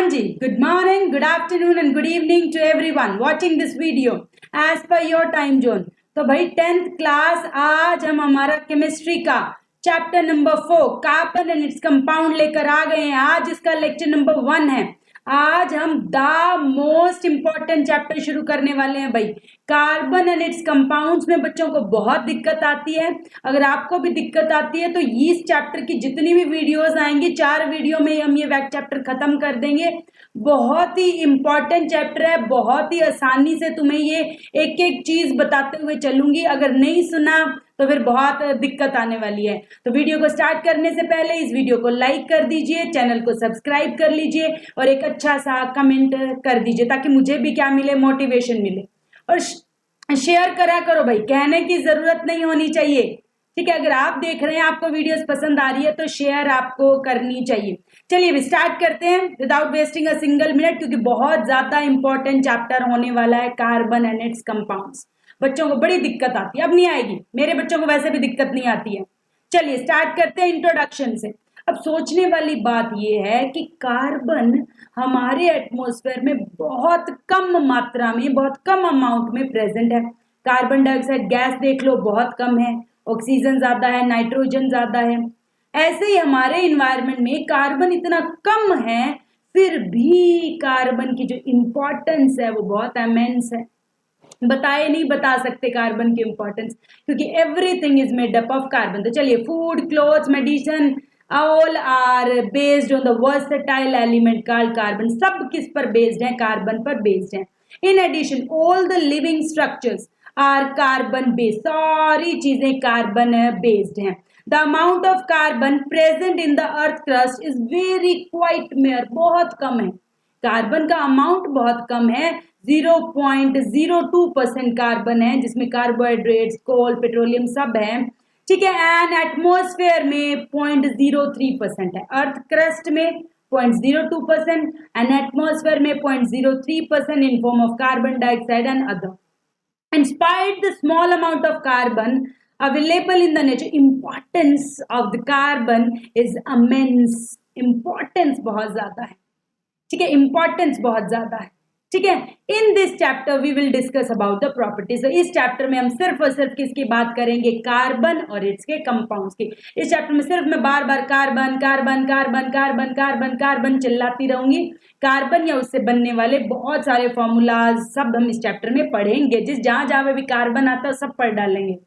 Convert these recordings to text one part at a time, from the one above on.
Anji, good morning, good afternoon and good evening to everyone watching this video as per your time zone. तो भाई 10th class आज हम हमारा chemistry का chapter number 4 carbon and its compound लेकर आ गए हैं। आज इसका लेक्चर नंबर 1 है। आज हम द मोस्ट इम्पॉर्टेंट चैप्टर शुरू करने वाले हैं भाई। कार्बन एंड इट्स कंपाउंड्स में बच्चों को बहुत दिक्कत आती है। अगर आपको भी दिक्कत आती है तो इस चैप्टर की जितनी भी वीडियोस आएंगी 4 वीडियो में हम ये वैक चैप्टर खत्म कर देंगे। बहुत ही इम्पॉर्टेंट चैप्टर है, बहुत ही आसानी से तुम्हें ये एक एक चीज बताते हुए चलूंगी। अगर नहीं सुना तो फिर बहुत दिक्कत आने वाली है। तो वीडियो को स्टार्ट करने से पहले इस वीडियो को लाइक कर दीजिए, चैनल को सब्सक्राइब कर लीजिए और एक अच्छा सा कमेंट कर दीजिए ताकि मुझे भी क्या मिले, मोटिवेशन मिले। और शेयर करा करो भाई, कहने की जरूरत नहीं होनी चाहिए, ठीक है। अगर आप देख रहे हैं, आपको वीडियोस पसंद आ रही है तो शेयर आपको करनी चाहिए। चलिए अभी स्टार्ट करते हैं without wasting a single minute, क्योंकि बहुत ज्यादा इंपॉर्टेंट चैप्टर होने वाला है कार्बन एंड इट्स कंपाउंड्स। बच्चों को बड़ी दिक्कत आती है, अब नहीं आएगी, मेरे बच्चों को वैसे भी दिक्कत नहीं आती है। चलिए स्टार्ट करते हैं इंट्रोडक्शन से। अब सोचने वाली बात यह है कि कार्बन हमारे एटमॉस्फेयर में बहुत कम मात्रा में, बहुत कम अमाउंट में प्रेजेंट है। कार्बन डाइऑक्साइड गैस देख लो, बहुत कम है, ऑक्सीजन ज्यादा है, नाइट्रोजन ज्यादा है। ऐसे ही हमारे इन्वायरमेंट में कार्बन इतना कम है, फिर भी कार्बन की जो इंपॉर्टेंस है वो बहुत इमेंस है। बताए नहीं बता सकते कार्बन की इंपॉर्टेंस, क्योंकि everything is made up of carbon. तो चलिए, food, clothes, medicine all are based on the versatile element called carbon. सब किस पर बेस्ड है? कार्बन पर बेस्ड है। In addition all the living structures are carbon based. सारी चीजें कार्बन बेस्ड हैं। The amount of carbon present in the earth crust is very quite meagre. बहुत कम है, कार्बन का अमाउंट बहुत कम है। 0.02% कार्बन है, जिसमें कार्बोहाइड्रेट्स, कोल, पेट्रोलियम सब है, ठीक है। एंड एटमॉस्फेयर में 0.03% है। अर्थ क्रस्ट में 0.02% एंड एटमॉस्फेयर में 0.03% in form of carbon dioxide and other. In spite the small amount of carbon available in the nature, importance of the carbon is immense. Importance बहुत ज्यादा है, ठीक है, importance बहुत ज्यादा है, ठीक है। In this chapter we will discuss about the properties. तो इस चैप्टर में हम सिर्फ और सिर्फ किसकी बात करेंगे? कार्बन और इट्स के कंपाउंड्स की। इस चैप्टर में सिर्फ मैं बार बार carbon carbon carbon carbon carbon carbon चिल्लाती रहूंगी। कार्बन या उससे बनने वाले बहुत सारे फॉर्मूलाज सब हम इस चैप्टर में पढ़ेंगे। जिस जहां जहां पे भी कार्बन आता है सब पढ़ डालेंगे।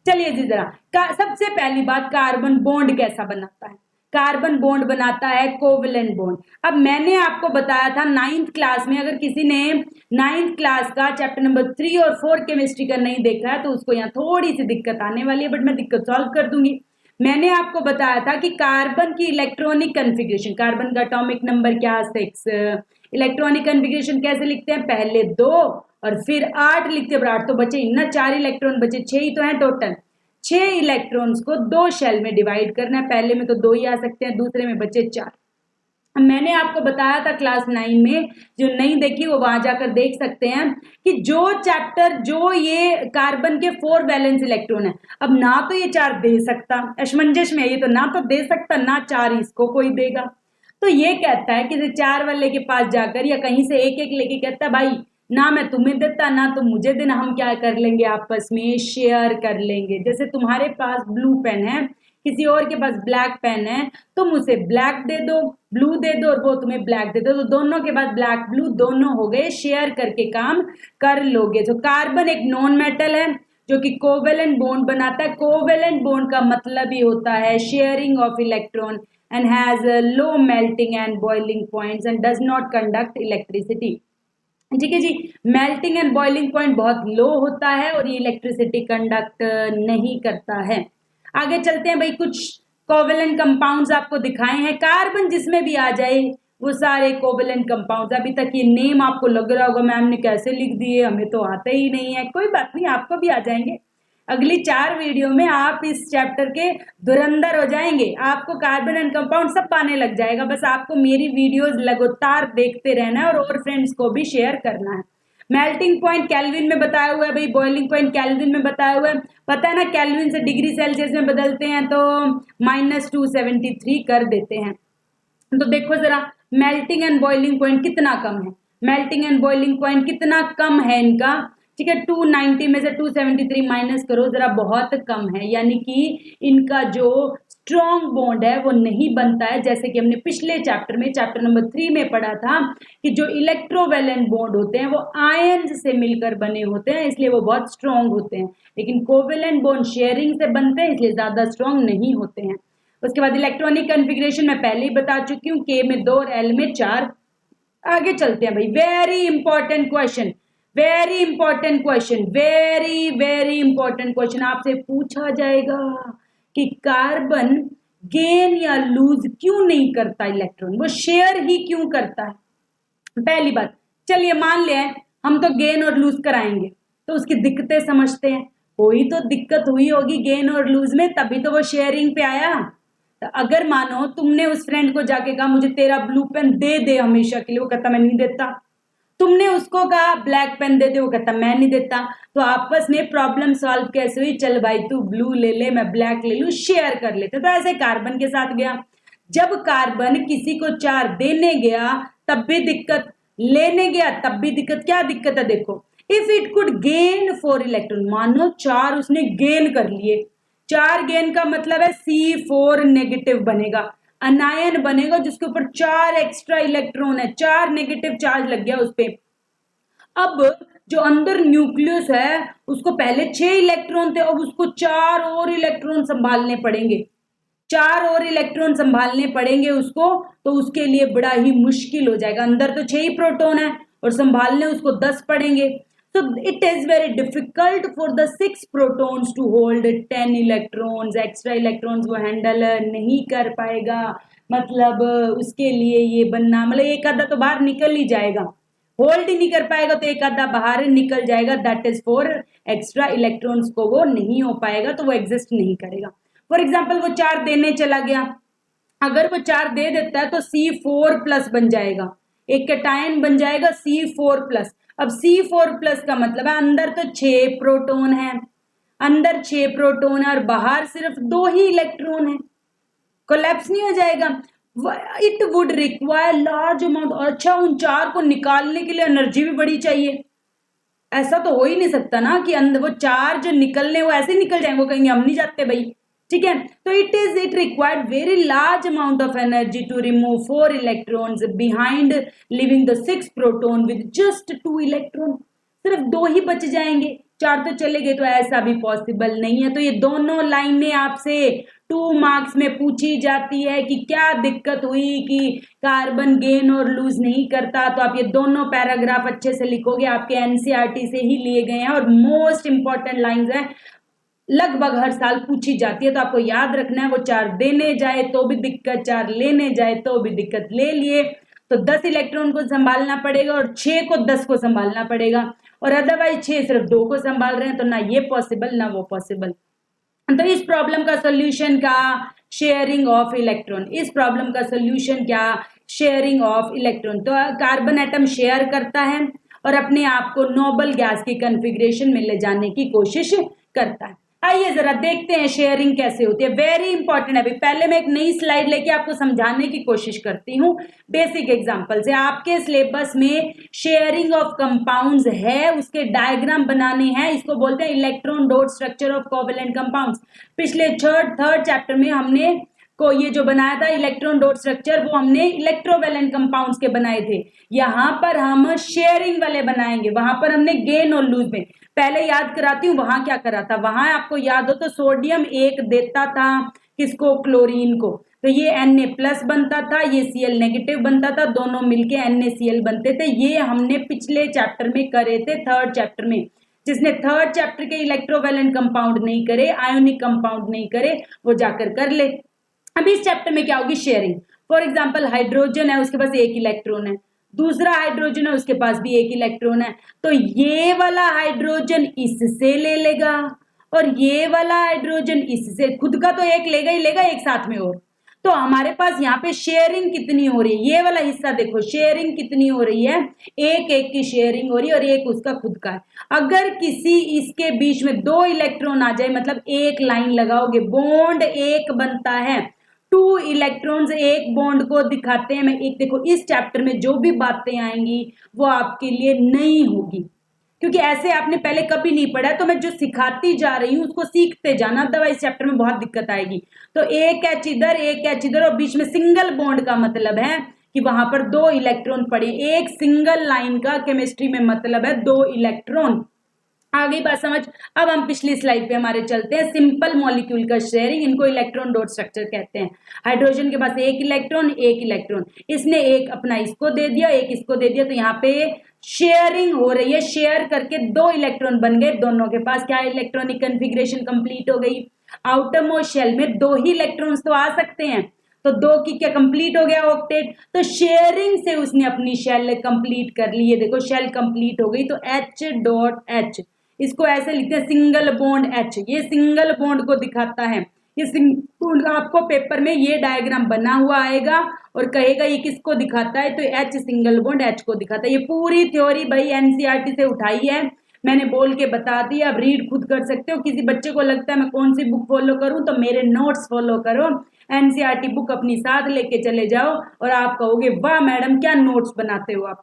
चलिए जी जरा, सबसे पहली बात, कार्बन बॉन्ड कैसा बनाता है? कार्बन बॉन्ड बनाता है कोवेलेंट बॉन्ड। अब मैंने आपको बताया था 9th क्लास में, अगर किसी ने 9th क्लास का चैप्टर नंबर 3 और 4 केमिस्ट्री का नहीं देखा है तो उसको यहाँ थोड़ी सी दिक्कत आने वाली है, बट मैं दिक्कत सॉल्व कर दूंगी। मैंने आपको बताया था कि कार्बन की इलेक्ट्रॉनिक कन्फिग्रेशन, कार्बन का एटॉमिक नंबर क्या, 6। इलेक्ट्रॉनिक कन्फिग्रेशन कैसे लिखते हैं? पहले 2 और फिर 8 लिखते हैं। 8 तो बचे ही ना, 4 इलेक्ट्रॉन बचे, 6 ही तो है टोटल। 6 इलेक्ट्रॉन्स को 2 शेल में डिवाइड करना है। पहले में तो 2 ही आ सकते हैं, दूसरे में बचे 4। मैंने आपको बताया था क्लास 9 में, जो नहीं देखी वो वहां जाकर देख सकते हैं, कि जो चैप्टर, जो ये कार्बन के 4 वैलेंस इलेक्ट्रॉन है, अब ना तो ये 4 दे सकता, असमंजस में ये तो ना तो दे सकता ना 4 इसको कोई देगा। तो ये कहता है कि 4 वाले के पास जाकर या कहीं से एक एक लेके कहता है भाई ना मैं तुम्हें देता ना तुम मुझे देना, हम क्या कर लेंगे, आपस में शेयर कर लेंगे। जैसे तुम्हारे पास ब्लू पेन है, किसी और के पास ब्लैक पेन है, तुम उसे ब्लैक दे दो, ब्लू दे दो और वो तुम्हें ब्लैक दे दो, तो दोनों के पास ब्लैक ब्लू दोनों हो गए, शेयर करके काम कर लोगे। तो कार्बन एक नॉन मेटल है जो कि कोवेलेंट बॉन्ड बनाता है। कोवेलेंट बॉन्ड का मतलब ही होता है sharing of electron and has low melting and boiling points and does not conduct electricity, ठीक है जी। मेल्टिंग एंड बॉइलिंग पॉइंट बहुत लो होता है और ये इलेक्ट्रिसिटी कंडक्ट नहीं करता है। आगे चलते हैं भाई, कुछ कोवेलेंट कंपाउंड्स आपको दिखाए हैं। कार्बन जिसमें भी आ जाए वो सारे कोवेलेंट कंपाउंड्स। अभी तक ये नेम आपको लग रहा होगा मैम ने कैसे लिख दिए, हमें तो आते ही नहीं है। कोई बात नहीं, आपको भी आ जाएंगे। अगली 4 वीडियो में आप इस चैप्टर के धुरंधर हो जाएंगे, आपको कार्बन एंड कंपाउंड सब आने लग जाएगा। बस आपको मेरी वीडियोस लगातार देखते रहना है और फ्रेंड्स को भी शेयर करना है। मेल्टिंग पॉइंट केल्विन में बताया हुआ है भाई, बॉइलिंग पॉइंट केल्विन में बताया हुआ है। पता है ना, केल्विन से डिग्री सेल्सियस में बदलते हैं तो -273 कर देते हैं। तो देखो जरा, मेल्टिंग एंड बॉइलिंग पॉइंट कितना कम है, मेल्टिंग एंड बॉइलिंग पॉइंट कितना कम है इनका, ठीक है। 290 में से 273 माइनस करो जरा, बहुत कम है, यानी कि इनका जो स्ट्रॉन्ग बॉन्ड है वो नहीं बनता है, जैसे कि हमने पिछले चैप्टर में चैप्टर नंबर 3 में पढ़ा था कि जो इलेक्ट्रोवैलेंट बॉन्ड होते हैं वो आयंस से मिलकर बने होते हैं, इसलिए वो बहुत स्ट्रॉन्ग होते हैं, लेकिन कोवेलेंट बॉन्ड शेयरिंग से बनते हैं इसलिए ज्यादा स्ट्रॉन्ग नहीं होते हैं। उसके बाद इलेक्ट्रॉनिक कन्फिग्रेशन मैं पहले ही बता चुकी हूँ, K में 2 और L में 4। आगे चलते हैं भाई, very important question, very important question, very very important question आपसे पूछा जाएगा कि कार्बन गेन या लूज क्यों नहीं करता इलेक्ट्रॉन, वो शेयर ही क्यों करता है। पहली बात, चलिए मान लें हम तो गेन और लूज कराएंगे, तो उसकी दिक्कतें समझते हैं। कोई तो दिक्कत हुई होगी गेन और लूज में, तभी तो वो शेयरिंग पे आया। तो अगर मानो तुमने उस फ्रेंड को जाके कहा मुझे तेरा ब्लू पेन दे दे हमेशा के लिए, वो कहता मैं नहीं देता। तुमने उसको कहा ब्लैक पेन दे दे, वो कहता मैं नहीं देता। तो आपस में प्रॉब्लम सॉल्व कैसे हुई, चल भाई तू ब्लू ले ले मैं ब्लैक ले लूं, शेयर कर लेते। तो ऐसे कार्बन के साथ गया, जब कार्बन किसी को 4 देने गया तब भी दिक्कत, लेने गया तब भी दिक्कत। क्या दिक्कत है देखो, if it could gain 4 electron, मानो 4 उसने गेन कर लिए, 4 गेन का मतलब है C4 नेगेटिव बनेगा, अनायन बनेगा जिसके ऊपर 4 एक्स्ट्रा इलेक्ट्रॉन है, 4 नेगेटिव चार्ज लग गया उस पे। अब जो अंदर न्यूक्लियस है उसको पहले 6 इलेक्ट्रॉन थे, अब उसको 4 और इलेक्ट्रॉन संभालने पड़ेंगे, 4 और इलेक्ट्रॉन संभालने पड़ेंगे उसको, तो उसके लिए बड़ा ही मुश्किल हो जाएगा। अंदर तो 6 ही प्रोटॉन है और संभालने उसको 10 पड़ेंगे। So it is very difficult for the 6 protons to hold 10 electrons, extra electrons वो हैंडल नहीं कर पाएगा, मतलब उसके लिए ये बनना, मतलब एक आधा तो बाहर निकल ही जाएगा, होल्ड ही नहीं कर पाएगा तो एक आधा बाहर निकल जाएगा, that is for extra electrons को वो नहीं हो पाएगा, तो वो एग्जिस्ट नहीं करेगा। फॉर एग्जाम्पल वो 4 देने चला गया, अगर वो 4 दे देता है तो C4 प्लस बन जाएगा, एक कैटायन बन जाएगा C4 प्लस। अब C4 प्लस का मतलब है अंदर तो 6 प्रोटॉन है, अंदर 6 प्रोटॉन है और बाहर सिर्फ 2 ही इलेक्ट्रॉन है, कोलैप्स नहीं हो जाएगा। It would require large amount, अच्छा उन 4 को निकालने के लिए एनर्जी भी बड़ी चाहिए, ऐसा तो हो ही नहीं सकता ना कि अंदर वो 4 जो निकलने वो ऐसे निकल जाएंगे, वो कहेंगे हम नहीं जाते भाई, ठीक है। तो it required very large amount of energy to remove 4 electrons behind leaving the 6 proton with just 2 electron, सिर्फ 2 ही बच जाएंगे, 4 तो चले गए, तो ऐसा भी पॉसिबल नहीं है। तो ये दोनों लाइनें आपसे 2 मार्क्स में पूछी जाती है कि क्या दिक्कत हुई कि कार्बन गेन और लूज नहीं करता, तो आप ये दोनों पैराग्राफ अच्छे से लिखोगे, आपके एनसीईआरटी से ही लिए गए हैं और मोस्ट इंपॉर्टेंट लाइंस हैं, लगभग हर साल पूछी जाती है, तो आपको याद रखना है। वो 4 देने जाए तो भी दिक्कत, 4 लेने जाए तो भी दिक्कत, ले लिए तो 10 इलेक्ट्रॉन को संभालना पड़ेगा और 6 को 10 को संभालना पड़ेगा, और अदरवाइज 6 सिर्फ 2 को संभाल रहे हैं, तो ना ये पॉसिबल ना वो पॉसिबल। तो इस प्रॉब्लम का सोल्यूशन क्या, शेयरिंग ऑफ इलेक्ट्रॉन, इस प्रॉब्लम का सोल्यूशन क्या, शेयरिंग ऑफ इलेक्ट्रॉन। तो कार्बन एटम शेयर करता है और अपने आप को नोबल गैस की कॉन्फ़िगरेशन में ले जाने की कोशिश करता है। आइए जरा देखते हैं शेयरिंग कैसे होती है, वेरी इंपॉर्टेंट है। अभी पहले मैं एक नई स्लाइड लेके आपको समझाने की कोशिश करती हूँ बेसिक एग्जांपल से। आपके सिलेबस में शेयरिंग ऑफ कंपाउंड्स है, उसके डायग्राम बनाने हैं, इसको बोलते हैं electron dot structure of covalent compounds. पिछले थर्ड चैप्टर में हमने को ये जो बनाया था इलेक्ट्रॉन डॉट स्ट्रक्चर, वो हमने इलेक्ट्रोवैलेंट कंपाउंड्स के बनाए थे। यहाँ पर हम शेयरिंग वाले बनाएंगे, वहां पर हमने गेन और लूज में, पहले याद कराती हूँ वहां क्या करा था। वहां आपको याद हो तो सोडियम 1 देता था किसको, क्लोरीन को, तो ये Na प्लस बनता था, ये Cl नेगेटिव बनता था, दोनों मिलके NaCl बनते थे। ये हमने पिछले चैप्टर में करे थे, थर्ड चैप्टर में। जिसने थर्ड चैप्टर के इलेक्ट्रोवैलेंट कंपाउंड नहीं करे, आयोनिक कंपाउंड नहीं करे, वो जाकर कर ले। अब इस चैप्टर में क्या होगी, शेयरिंग। फॉर एग्जाम्पल हाइड्रोजन है, उसके पास 1 इलेक्ट्रॉन है, दूसरा हाइड्रोजन है उसके पास भी 1 इलेक्ट्रॉन है, तो ये वाला हाइड्रोजन इससे ले लेगा और ये वाला हाइड्रोजन इससे, खुद का तो 1 लेगा ही लेगा एक साथ में। और तो हमारे पास यहाँ पे शेयरिंग कितनी हो रही है, ये वाला हिस्सा देखो शेयरिंग कितनी हो रही है, 1 की शेयरिंग हो रही है और 1 उसका खुद का है। अगर किसी इसके बीच में 2 इलेक्ट्रॉन आ जाए, मतलब एक लाइन लगाओगे, बॉन्ड 1 बनता है, 2 इलेक्ट्रॉन्स एक बॉन्ड को दिखाते हैं। मैं एक देखो इस चैप्टर में जो भी बातें आएंगी वो आपके लिए नई होगी, क्योंकि ऐसे आपने पहले कभी नहीं पढ़ा, तो मैं जो सिखाती जा रही हूँ उसको सीखते जाना, अदरवाइज चैप्टर में बहुत दिक्कत आएगी। तो एक एच इधर एक एच इधर, और बीच में सिंगल बॉन्ड का मतलब है कि वहां पर 2 इलेक्ट्रॉन पड़े। एक सिंगल लाइन का केमिस्ट्री में मतलब है 2 इलेक्ट्रॉन। आ गई बात समझ। अब हम पिछली स्लाइड पे हमारे चलते हैं। सिंपल मॉलिक्यूल का शेयरिंग, इनको इलेक्ट्रॉन डॉट स्ट्रक्चर कहते हैं। हाइड्रोजन के पास एक इलेक्ट्रॉन, इसने एक अपना इसको दे दिया, एक इसको दे दिया, तो यहाँ पे शेयरिंग हो रही है। शेयर करके 2 इलेक्ट्रॉन बन गए, दोनों के पास क्या इलेक्ट्रॉनिक कन्फिग्रेशन कंप्लीट हो गई। आउटर मोस्ट शेल में 2 ही इलेक्ट्रॉन्स तो आ सकते हैं, तो 2 की क्या कंप्लीट हो गया ऑक्टेट। तो शेयरिंग से उसने अपनी शेल कंप्लीट कर ली। ये देखो शेल कंप्लीट हो गई, तो H.H इसको ऐसे लिखते हैं सिंगल बॉन्ड H। ये सिंगल बॉन्ड को दिखाता है। ये सिंगल आपको पेपर में ये डायग्राम बना हुआ आएगा और कहेगा ये किसको दिखाता है, तो H सिंगल बॉन्ड H को दिखाता है। ये पूरी थ्योरी भाई एनसीईआरटी से उठाई है, मैंने बोल के बता दी, अब रीड खुद कर सकते हो। किसी बच्चे को लगता है मैं कौन सी बुक फॉलो करूं, तो मेरे नोट्स फॉलो करो। एनसीईआरटी बुक अपनी साथ लेके चले जाओ और आप कहोगे वाह मैडम क्या नोट्स बनाते हो आप।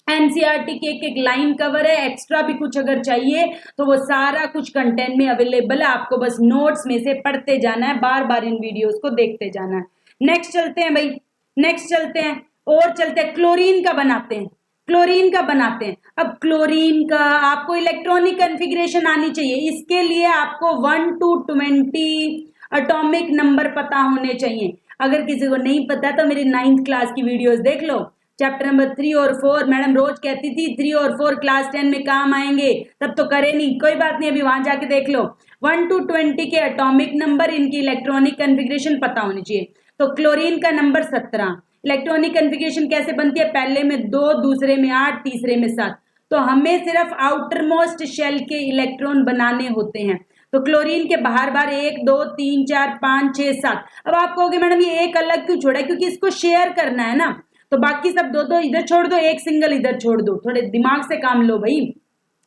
एनसीईआरटी की एक एक लाइन कवर है, एक्स्ट्रा भी कुछ अगर चाहिए तो वो सारा कुछ कंटेंट में अवेलेबल है, आपको बस नोट्स में से पढ़ते जाना है, बार बार इन वीडियोस को देखते जाना है। नेक्स्ट चलते हैं भाई, नेक्स्ट चलते हैं और चलते हैं क्लोरीन का बनाते हैं। क्लोरीन का बनाते हैं। अब क्लोरीन का आपको इलेक्ट्रॉनिक कॉन्फ़िगरेशन आनी चाहिए, इसके लिए आपको 1 to 20 एटॉमिक नंबर पता होने चाहिए। अगर किसी को नहीं पता तो मेरी 9th क्लास की वीडियोस देख लो, चैप्टर नंबर 3 और 4 मैडम रोज कहती थी 3 और 4 क्लास 10 में काम आएंगे, तब तो करे नहीं, कोई बात नहीं, अभी वहां जाके देख लो। 1 to 20 के एटॉमिक नंबर, इनकी इलेक्ट्रॉनिक कॉन्फ़िगरेशन पता होनी चाहिए। तो क्लोरीन का नंबर 17। इलेक्ट्रॉनिक कॉन्फ़िगरेशन कैसे बनती है, पहले में 2, दूसरे में 8, तीसरे में 7। तो हमें सिर्फ आउटर मोस्ट शेल के इलेक्ट्रॉन बनाने होते हैं। तो क्लोरीन के बाहर बाहर 1 2 3 4 5 6 7। अब आप कहोगे मैडम ये एक अलग क्यों छोड़ा, क्योंकि इसको शेयर करना है ना, तो बाकी सब 2 इधर छोड़ दो, एक सिंगल इधर छोड़ दो, थोड़े दिमाग से काम लो भाई।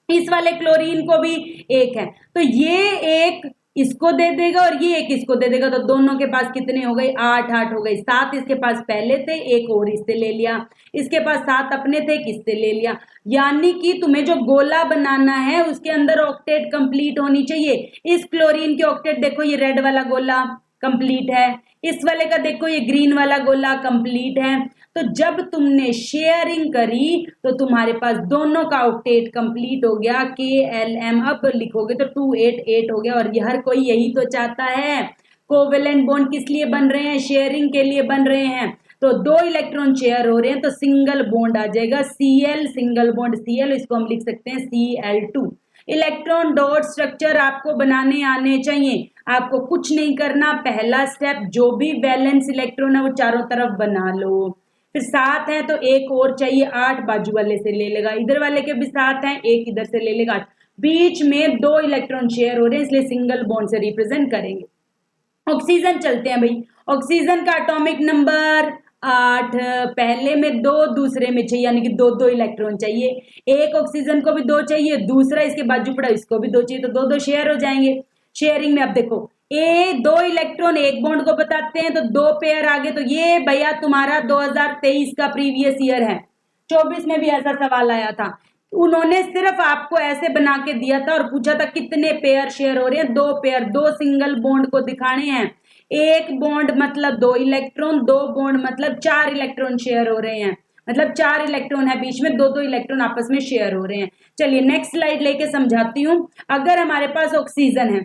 इस वाले क्लोरीन को भी एक है, तो ये एक इसको दे देगा और ये एक इसको दे देगा, तो दोनों के पास कितने हो गए, 8 8 हो गए। 7 इसके पास पहले थे, एक और इससे ले लिया, इसके पास 7 अपने थे, किससे ले लिया। यानी कि तुम्हें जो गोला बनाना है उसके अंदर ऑक्टेट कंप्लीट होनी चाहिए। इस क्लोरीन के ऑक्टेट देखो, ये रेड वाला गोला कंप्लीट है, इस वाले का देखो ये ग्रीन वाला गोला कंप्लीट है। तो जब तुमने शेयरिंग करी तो तुम्हारे पास दोनों का ऑक्टेट कंप्लीट हो गया, KLM अब लिखोगे तो 288 हो गया। और हर कोई यही तो चाहता है। कोवेलेंट बॉन्ड किस लिए बन रहे हैं, शेयरिंग के लिए बन रहे हैं। तो 2 इलेक्ट्रॉन शेयर हो रहे हैं तो सिंगल बॉन्ड आ जाएगा Cl, सिंगल बॉन्ड Cl, इसको हम लिख सकते हैं Cl2। इलेक्ट्रॉन डॉट स्ट्रक्चर आपको बनाने आने चाहिए, आपको कुछ नहीं करना। पहला स्टेप, जो भी वैलेंस इलेक्ट्रॉन है वो चारों तरफ बना लो। फिर 7 है तो एक और चाहिए, 8 बाजू वाले से ले लेगा, इधर वाले के भी 7 हैं, एक इधर से ले लेगा। बीच में 2 इलेक्ट्रॉन शेयर हो रहे हैं, इसलिए सिंगल बॉन्ड से रिप्रेजेंट करेंगे। ऑक्सीजन चलते हैं भाई, ऑक्सीजन का एटॉमिक नंबर 8, पहले में 2, दूसरे में 6, यानी कि 2 इलेक्ट्रॉन चाहिए। एक ऑक्सीजन को भी 2 चाहिए, दूसरा इसके बाजू पड़ा इसको भी 2 चाहिए, तो 2 शेयर हो जाएंगे। शेयरिंग में अब देखो, ए 2 इलेक्ट्रॉन एक बॉन्ड को बताते हैं, तो 2 पेयर आगे। तो ये भैया तुम्हारा 2023 का प्रीवियस ईयर है, 24 में भी ऐसा सवाल आया था। उन्होंने सिर्फ आपको ऐसे बना के दिया था और पूछा था कितने पेयर शेयर हो रहे हैं, 2 पेयर, 2 सिंगल बॉन्ड को दिखाने हैं। एक बॉन्ड मतलब 2 इलेक्ट्रॉन, 2 बॉन्ड मतलब 4 इलेक्ट्रॉन शेयर हो रहे हैं, मतलब 4 इलेक्ट्रॉन है बीच में, 2 इलेक्ट्रॉन आपस में शेयर हो रहे हैं। चलिए नेक्स्ट स्लाइड लेके समझाती हूँ। अगर हमारे पास ऑक्सीजन है,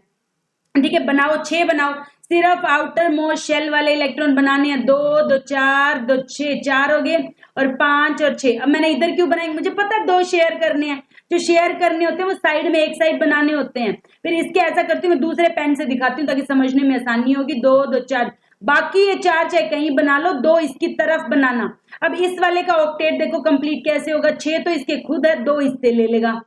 ठीक है, बनाओ 6 बनाओ, सिर्फ आउटर मोस्ट शेल वाले इलेक्ट्रॉन बनाने हैं। 2 2 4 2 6, 4 हो गए, और 5 और 6। अब मैंने इधर क्यों बनाई, मुझे पता है 2 शेयर करने हैं, जो शेयर करने होते हैं वो साइड में एक साइड बनाने होते हैं। फिर इसके ऐसा करती हूँ, मैं दूसरे पेन से दिखाती हूँ ताकि समझने में आसानी होगी। 2 2 4, बाकी ये 4 चाहे कहीं बना लो, 2 इसकी तरफ बनाना। अब इस वाले का ऑक्टेट देखो कंप्लीट कैसे होगा, 6 तो इसके खुद है, 2 इससे ले लेगा,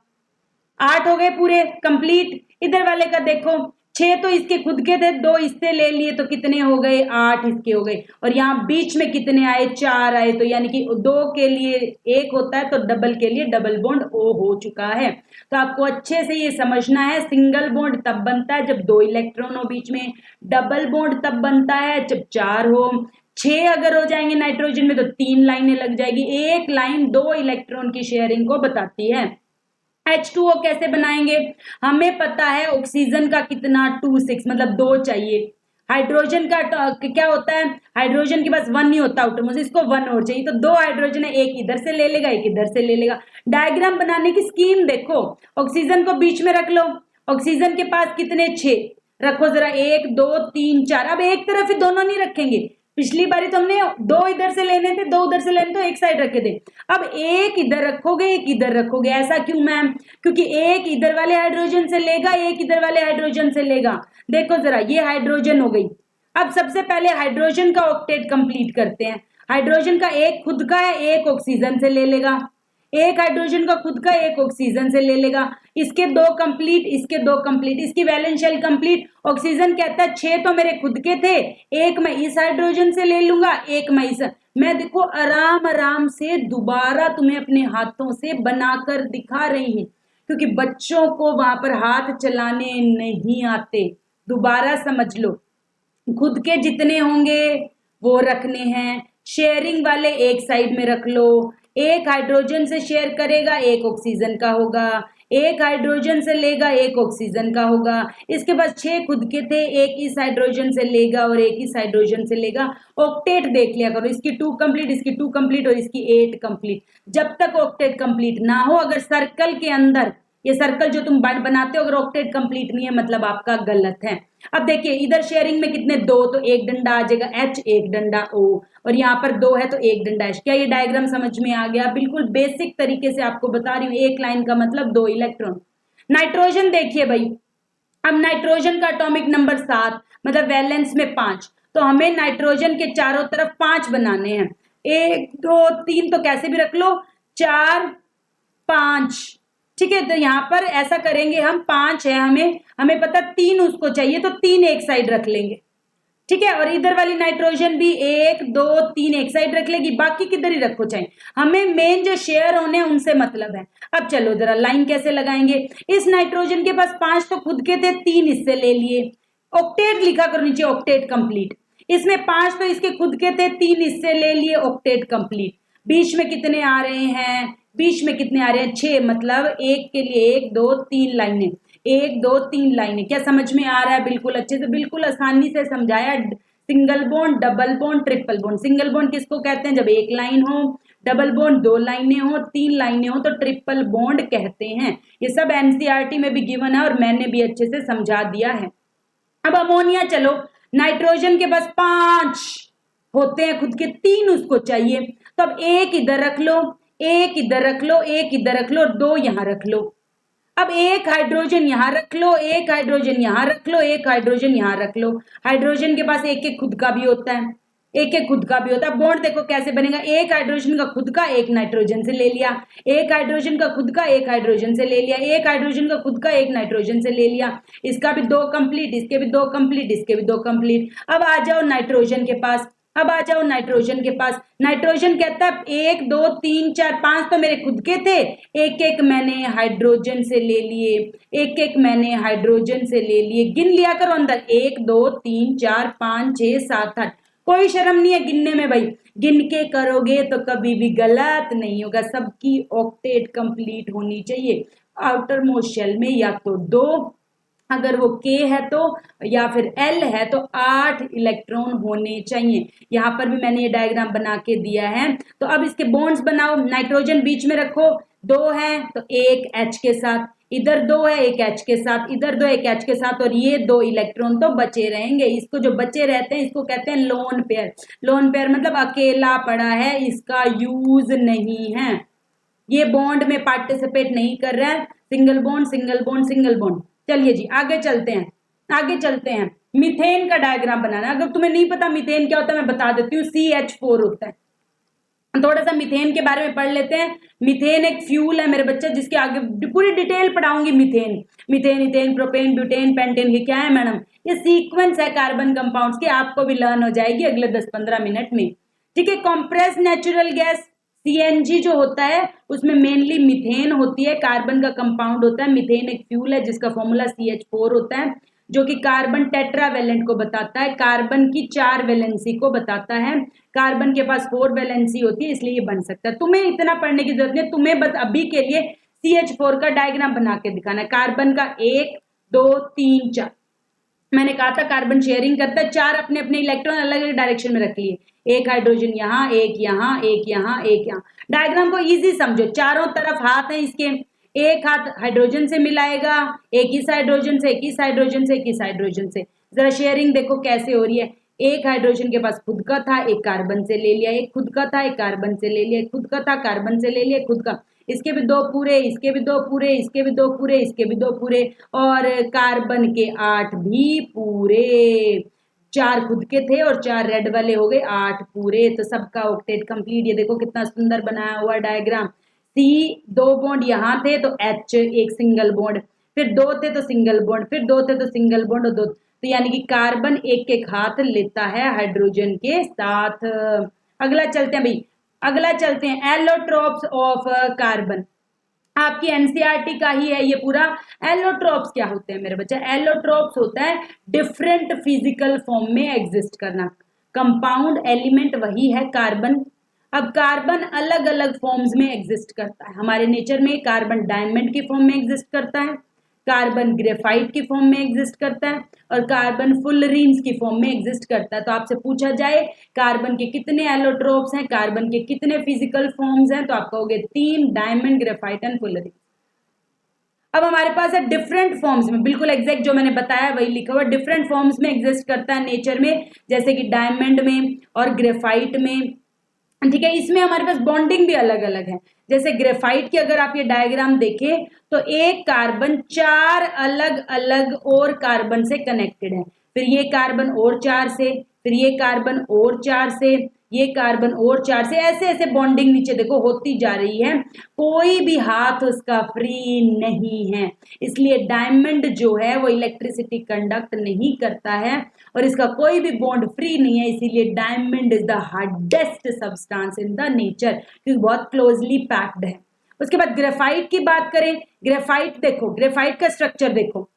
8 हो गए पूरे कंप्लीट। इधर वाले का देखो, 6 तो इसके खुद के थे, 2 इससे ले लिए तो कितने हो गए, 8 इसके हो गए। और यहाँ बीच में कितने आए, 4 आए। तो यानी कि 2 के लिए 1 होता है तो डबल के लिए डबल बॉन्ड O हो चुका है। तो आपको अच्छे से ये समझना है, सिंगल बॉन्ड तब बनता है जब 2 इलेक्ट्रॉन हो बीच में, डबल बॉन्ड तब बनता है जब 4 हो। 6 अगर हो जाएंगे नाइट्रोजन में तो 3 लाइनें लग जाएगी। एक लाइन 2 इलेक्ट्रॉन की शेयरिंग को बताती है। H2O कैसे बनाएंगे, हमें पता है ऑक्सीजन का कितना 2 6 मतलब 2 चाहिए। हाइड्रोजन का क्या होता है, हाइड्रोजन के पास 1 नहीं होता आउटरमोस्ट, इसको 1 और चाहिए। तो 2 हाइड्रोजन है, एक इधर से ले लेगा एक इधर से ले लेगा। डायग्राम बनाने की स्कीम देखो, ऑक्सीजन को बीच में रख लो, ऑक्सीजन के पास कितने 6 रखो जरा, 1 2 3 4। अब एक तरफ ही दोनों नहीं रखेंगे, पिछली बारी तो हमने 2 इधर से लेने थे 2 उधर से लेने तो एक साइड रखे थे। अब एक इधर रखोगे एक इधर रखोगे, ऐसा क्यों मैम, क्योंकि एक इधर वाले हाइड्रोजन से लेगा एक इधर वाले हाइड्रोजन से लेगा। देखो जरा, ये हाइड्रोजन हो गई। अब सबसे पहले हाइड्रोजन का ऑक्टेट कंप्लीट करते हैं। हाइड्रोजन का एक खुद का है, एक ऑक्सीजन से ले लेगा, एक हाइड्रोजन का खुद का एक ऑक्सीजन से ले लेगा। इसके 2 कंप्लीट इसके 2 कंप्लीट, इसकी वैलेंस शेल कंप्लीट। ऑक्सीजन कहता है 6 तो मेरे खुद के थे, एक मैं इस हाइड्रोजन से ले लूंगा एक मैं इस। मैं देखो आराम आराम से दोबारा तुम्हें अपने हाथों से बनाकर दिखा रही हूं, क्योंकि बच्चों को वहां पर हाथ चलाने नहीं आते। दोबारा समझ लो, खुद के जितने होंगे वो रखने हैं, शेयरिंग वाले एक साइड में रख लो। एक हाइड्रोजन से शेयर करेगा एक ऑक्सीजन का होगा, एक हाइड्रोजन से लेगा एक ऑक्सीजन का होगा। इसके पास 6 खुद के थे, एक इस हाइड्रोजन से लेगा और एक इस हाइड्रोजन से लेगा। ऑक्टेट देख लिया करो, इसकी 2 कंप्लीट इसकी 2 कंप्लीट और इसकी 8 कंप्लीट। जब तक ऑक्टेट कंप्लीट ना हो, अगर सर्कल के अंदर, ये सर्कल जो तुम बनाते हो, अगर ऑक्टेट कंप्लीट नहीं है मतलब आपका गलत है। अब देखिए इधर शेयरिंग में कितने 2, तो एक डंडा आ जाएगा H, एक डंडा O, और यहाँ पर 2 है तो एक डंडा H। क्या ये डायग्राम समझ में आ गया, बिल्कुल बेसिक तरीके से आपको बता रही हूँ। एक लाइन का मतलब 2 इलेक्ट्रॉन। नाइट्रोजन देखिए भाई, अब नाइट्रोजन का एटॉमिक नंबर 7 मतलब वैलेंस में 5, तो हमें नाइट्रोजन के चारों तरफ 5 बनाने हैं। 1 2 3 तो कैसे भी रख लो, 4 5, ठीक है। तो यहाँ पर ऐसा करेंगे हम, 5 है, हमें पता 3 उसको चाहिए तो 3 एक साइड रख लेंगे, ठीक है। और इधर वाली नाइट्रोजन भी 1 2 3 एक साइड रख लेगी, बाकी किधर ही रखो चाहे, हमें मेन जो शेयर होने हैं उनसे मतलब है। अब चलो जरा लाइन कैसे लगाएंगे। इस नाइट्रोजन के पास 5 तो खुद के थे, 3 इससे ले लिए। ऑक्टेट लिखा करो नीचे, ऑक्टेट कंप्लीट। इसमें 5 तो इसके खुद के थे, 3 इससे ले लिए, ऑक्टेट कंप्लीट। बीच में कितने आ रहे हैं, बीच में कितने आ रहे हैं 6, मतलब एक के लिए 1 2 3 लाइनें, 1 2 3 लाइनें। क्या समझ में आ रहा है, बिल्कुल अच्छे से, बिल्कुल आसानी से समझाया। Single bond, double bond, triple bond. Single bond किसको कहते हैं, जब एक लाइन हो, डबल बॉन्ड 2 लाइनें हो, 3 लाइनें हो तो ट्रिपल बॉन्ड कहते हैं। ये सब एनसीईआरटी में भी गिवन है और मैंने भी अच्छे से समझा दिया है। अब अमोनिया, चलो नाइट्रोजन के पास 5 होते हैं खुद के, 3 उसको चाहिए, तो अब एक इधर रख लो एक इधर रख लो एक इधर रख लो और 2 यहां रख लो। अब एक हाइड्रोजन यहां रख लो, एक हाइड्रोजन यहां रख लो, एक हाइड्रोजन यहां रख लो। हाइड्रोजन के पास एक एक खुद का भी होता है, एक एक खुद का भी होता है। बॉन्ड देखो कैसे बनेगा, एक हाइड्रोजन का खुद का एक नाइट्रोजन से ले लिया, एक हाइड्रोजन का खुद का एक हाइड्रोजन से ले लिया, एक हाइड्रोजन का खुद का एक नाइट्रोजन से ले लिया। इसका भी 2 कंप्लीट, इसके भी 2 कंप्लीट, इसके भी 2 कंप्लीट। अब आ जाओ नाइट्रोजन के पास, अब आ जाओ नाइट्रोजन के पास। नाइट्रोजन कहता है 1 2 3 4 5 तो मेरे खुद के थे, एक एक मैंने हाइड्रोजन से ले लिए, एक एक मैंने हाइड्रोजन से ले लिए। गिन लिया करो अंदर, 1 2 3 4 5 6 7 8। कोई शर्म नहीं है गिनने में भाई, गिन के करोगे तो कभी भी गलत नहीं होगा। सबकी ऑक्टेट कंप्लीट होनी चाहिए। आउटर मोस्ट शेल में या तो 2, अगर वो K है तो, या फिर L है तो 8 इलेक्ट्रॉन होने चाहिए। यहाँ पर भी मैंने ये डायग्राम बना के दिया है। तो अब इसके बॉन्ड्स बनाओ, नाइट्रोजन बीच में रखो, 2 है तो एक H के साथ, इधर 2 है एक H के साथ, इधर 2 एक H के साथ, और ये 2 इलेक्ट्रॉन तो बचे रहेंगे। इसको जो बचे रहते हैं इसको कहते हैं लोन पेयर। लोन पेयर मतलब अकेला पड़ा है, इसका यूज नहीं है, ये बॉन्ड में पार्टिसिपेट नहीं कर रहा है। Single bond single bond single bond. चलिए जी आगे चलते हैं, आगे चलते हैं। मीथेन का डायग्राम बनाना, अगर तुम्हें नहीं पता मीथेन क्या होता है मैं बता देती हूँ, CH4 होता है। थोड़ा सा मीथेन के बारे में पढ़ लेते हैं। मीथेन एक फ्यूल है मेरे बच्चे, जिसके आगे पूरी डिटेल पढ़ाऊंगी। Methane, methane, ethane, propane, butane, pentane, ये क्या है मैडम? ये सीक्वेंस है कार्बन कंपाउंड्स की, आपको भी लर्न हो जाएगी अगले 10-15 मिनट में। ठीक है, कॉम्प्रेस नेचुरल गैस सीएनजी जो होता है उसमें मेनली मीथेन होती है, कार्बन का कंपाउंड होता है। मीथेन एक फ्यूल है जिसका फॉर्मूला CH4 होता है, जो कि कार्बन टेट्रावेलेंट को बताता है, कार्बन की 4 वैलेंसी को बताता है। कार्बन के पास 4 वैलेंसी होती है, इसलिए ये बन सकता है। तुम्हें इतना पढ़ने की जरूरत नहीं, तुम्हें बस अभी के लिए CH4 का डायग्राम बना के दिखाना है। कार्बन का 1 2 3 4, मैंने कहा था कार्बन शेयरिंग करता है, 4 अपने अपने इलेक्ट्रॉन अलग अलग डायरेक्शन में रख लिए, एक हाइड्रोजन यहाँ, एक यहाँ, एक यहाँ, एक यहाँ। डायग्राम को इजी समझो, चारों तरफ हाथ है इसके, एक हाथ हाइड्रोजन से मिलाएगा, एक इस हाइड्रोजन से, एक इस हाइड्रोजन से, एक इस हाइड्रोजन से। जरा शेयरिंग देखो कैसे हो रही है। एक हाइड्रोजन के पास खुद का था, एक कार्बन से ले लिया, एक खुद का था, एक कार्बन से ले लिया, एक खुद का था, कार्बन से ले लिया, खुद का, इसके भी 2 पूरे, इसके भी 2 पूरे, इसके भी 2 पूरे, इसके भी 2 पूरे, और कार्बन के 8 भी पूरे। 4 खुद के थे और 4 रेड वाले हो गए 8 पूरे, तो सबका ऑक्टेट कंप्लीट। ये देखो कितना सुंदर बनाया हुआ डायग्राम। सी 2 बॉन्ड यहाँ थे तो H एक सिंगल बॉन्ड, फिर 2 थे तो सिंगल बॉन्ड, फिर 2 थे तो सिंगल बॉन्ड, और 2, तो यानी कि कार्बन एक एक हाथ लेता है हाइड्रोजन के साथ। अगला चलते हैं भाई, अगला चलते हैं एलोट्रोप्स ऑफ कार्बन। आपकी एनसीईआरटी का ही है ये पूरा। एलोट्रोप्स क्या होते हैं मेरे बच्चे? एलोट्रोप्स होता है डिफरेंट फिजिकल फॉर्म में एग्जिस्ट करना। कंपाउंड एलिमेंट वही है कार्बन, अब कार्बन अलग अलग फॉर्म्स में एग्जिस्ट करता है। हमारे नेचर में कार्बन डायमंड की फॉर्म में एग्जिस्ट करता है, कार्बन ग्रेफाइट की फॉर्म में एग्जिस्ट करता है, और कार्बन फुलरीन्स की फॉर्म में एग्जिस्ट करता है। तो आपसे पूछा जाए कार्बन के कितने एलोट्रोप्स हैं, कार्बन के कितने फिजिकल फॉर्म्स हैं, तो आप कहोगे 3, डायमंड, ग्रेफाइट एंड फुलरीन। अब हमारे पास है डिफरेंट फॉर्म्स में, बिल्कुल एग्जैक्ट जो मैंने बताया वही लिखा हुआ, डिफरेंट फॉर्म्स में एग्जिस्ट करता है नेचर में, जैसे कि डायमंड में और ग्रेफाइट में। ठीक है, इसमें हमारे पास बॉन्डिंग भी अलग अलग है। जैसे ग्रेफाइट की अगर आप ये डायग्राम देखें तो एक कार्बन 4 अलग अलग और कार्बन से कनेक्टेड है, फिर ये कार्बन और 4 से, फिर ये कार्बन और 4 से, ये कार्बन और 4 से, ऐसे ऐसे बॉन्डिंग नीचे देखो होती जा रही है। कोई भी हाथ उसका फ्री नहीं है, इसलिए डायमंड जो है वो इलेक्ट्रिसिटी कंडक्ट नहीं करता है, और इसका कोई भी बॉन्ड फ्री नहीं है, इसीलिए diamond is the hardest substance in the nature, क्योंकि बहुत क्लोजली पैक्ड है। उसके बाद ग्रेफाइट की बात करें, ग्रेफाइट देखो, ग्रेफाइट का स्ट्रक्चर देखो,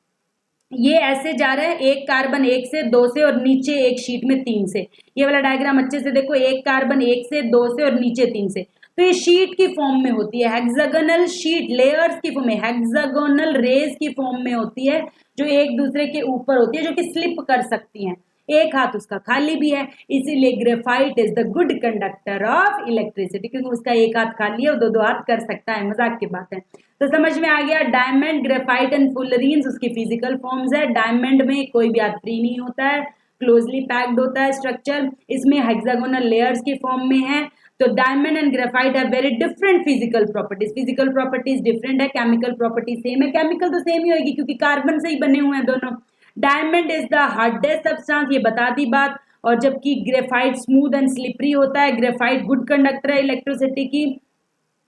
ये ऐसे जा रहा है, एक कार्बन 1 से 2 से और नीचे एक शीट में 3 से। ये वाला डायग्राम अच्छे से देखो, एक कार्बन 1 से 2 से और नीचे 3 से, तो ये शीट की फॉर्म में होती है, हेक्सागोनल शीट, लेयर्स की फॉर्म में, हेक्सागोनल रेज की फॉर्म में होती है, जो एक दूसरे के ऊपर होती है, जो कि स्लिप कर सकती हैं। एक हाथ उसका खाली भी है, इसीलिए graphite is the good conductor of electricity, क्योंकि उसका एक हाथ खाली है और 2 हाथ कर सकता है, मजाक की बात है। तो समझ में आ गया, डायमंड, ग्रेफाइट एंड फुलरीन्स उसकी फिजिकल फॉर्म्स है। डायमंड में कोई भी हाथ फ्री नहीं होता है, क्लोजली पैक्ड होता है स्ट्रक्चर, इसमें हेक्सागोनल लेयर्स की फॉर्म में है। तो diamond and graphite have very different physical properties, physical properties different है, केमिकल प्रॉपर्टीज सेम है, केमिकल तो सेम ही होगी क्योंकि कार्बन से ही बने हुए हैं दोनों। Diamond is the hardest substance, ये बता दी बात, और जबकि ग्रेफाइट स्मूथ एंड स्लिपरी होता है। ग्रेफाइट गुड कंडक्टर है इलेक्ट्रिसिटी की,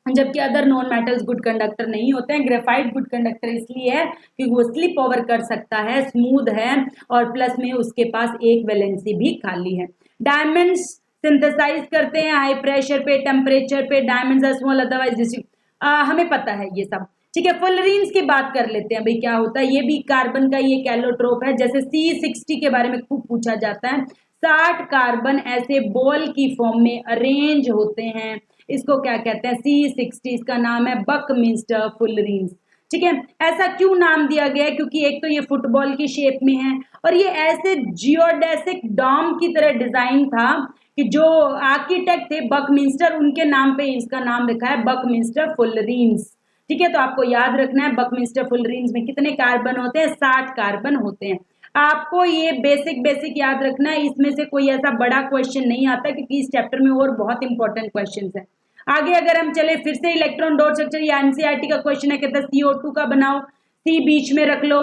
जबकि other non metals good conductor नहीं होते हैं। ग्रेफाइट गुड कंडक्टर इसलिए है क्योंकि वो स्लिप ओवर कर सकता है, स्मूथ है, और प्लस में उसके पास एक वैलेंसी भी खाली है। डायमंड्स सिंथेसाइज करते हैं हाई प्रेशर पे, टेम्परेचर पे, डायमंड्स आर स्मॉल अदरवाइज हमें पता है ये सब। ठीक है, फुलरीन्स की बात कर लेते हैं भाई, क्या होता है, ये भी कार्बन का ये एलोट्रोप है। जैसे C60 के बारे में खूब पूछा जाता है, 60 कार्बन ऐसे बॉल की फॉर्म में अरेंज होते हैं, इसको क्या कहते हैं, C60, इसका नाम है बकमिंस्टर फुलरीन्स। ठीक है, ऐसा क्यों नाम दिया गया है, क्योंकि एक तो ये फुटबॉल की शेप में है, और ये ऐसे जियोडेसिक डॉम की तरह डिजाइन था कि जो आर्किटेक्ट थे बकमिंस्टर, उनके नाम पे इसका नाम लिखा है बकमिंस्टर फुलरीन्स। ठीक है, तो आपको याद रखना है बकमिंस्टर फुलरीन्स में कितने कार्बन होते हैं, 60 कार्बन होते हैं। आपको ये बेसिक बेसिक याद रखना है, इसमें से कोई ऐसा बड़ा क्वेश्चन नहीं आता, क्योंकि इस चैप्टर में और बहुत इंपॉर्टेंट क्वेश्चन है। आगे अगर हम चले, फिर से इलेक्ट्रॉन डॉट स्ट्रक्चर, या एनसीईआरटी का क्वेश्चन है, कहता है CO2 का बनाओ, C बीच में रख लो,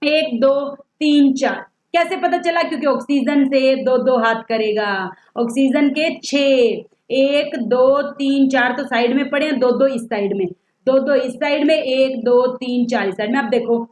1 2 3 4, कैसे पता चला, क्योंकि ऑक्सीजन से 2 2 हाथ करेगा, ऑक्सीजन के 6, 1 2 3 4 तो साइड में पड़े हैं, दो दो इस साइड में, दो दो इस साइड में, 1 2 3 4 इस साइड में। अब देखो